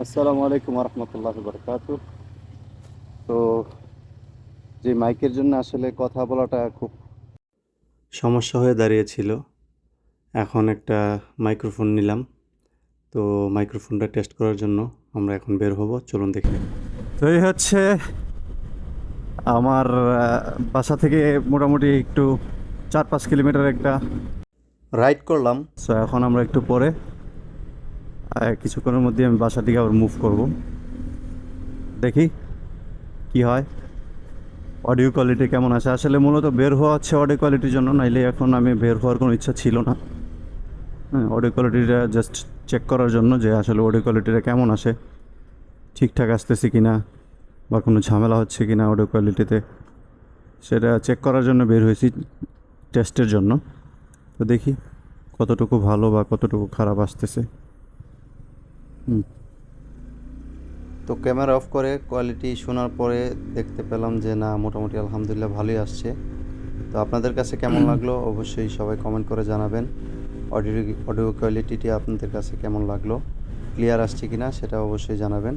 আসসালামু আলাইকুম রহমতুল্লাহ বরকাতু। তো যে মাইকের জন্য আসলে কথা বলাটা খুব সমস্যা হয়ে দাঁড়িয়েছিল, এখন একটা মাইক্রোফোন নিলাম। তো মাইক্রোফোনটা টেস্ট করার জন্য আমরা এখন বের হব, চলুন দেখি। তো এই হচ্ছে আমার বাসা থেকে মোটামুটি একটু 4-5 কিলোমিটার একটা রাইড করলাম। সো এখন আমরা একটু পরে কিছুক্ষণের মধ্যে আমি বাসা থেকে আবার মুভ করব, দেখি কি হয়, অডিও কোয়ালিটি কেমন আছে। আসলে মূলত বের হওয়া হচ্ছে অডিও কোয়ালিটির জন্য, নাইলে এখন আমি বের হওয়ার কোনো ইচ্ছা ছিল না। হ্যাঁ, অডিও কোয়ালিটিটা জাস্ট চেক করার জন্য যে আসলে অডিও কোয়ালিটিটা কেমন আসে, ঠিকঠাক আসতেছে কি না, বা কোনো ঝামেলা হচ্ছে কি না অডিও কোয়ালিটিতে, সেটা চেক করার জন্য বের হয়েছি, টেস্টের জন্য। তো দেখি কতটুকু ভালো বা কতটুকু খারাপ আসতেছে। হুম। তো ক্যামেরা অফ করে কোয়ালিটি শোনার পরে দেখতে পেলাম যে না, মোটামুটি আলহামদুলিল্লাহ ভালোই আসছে। তো আপনাদের কাছে কেমন লাগলো অবশ্যই সবাই কমেন্ট করে জানাবেন। অডিও অডিও কোয়ালিটিটি আপনাদের কাছে কেমন লাগলো, ক্লিয়ার আসছে কি না সেটা অবশ্যই জানাবেন।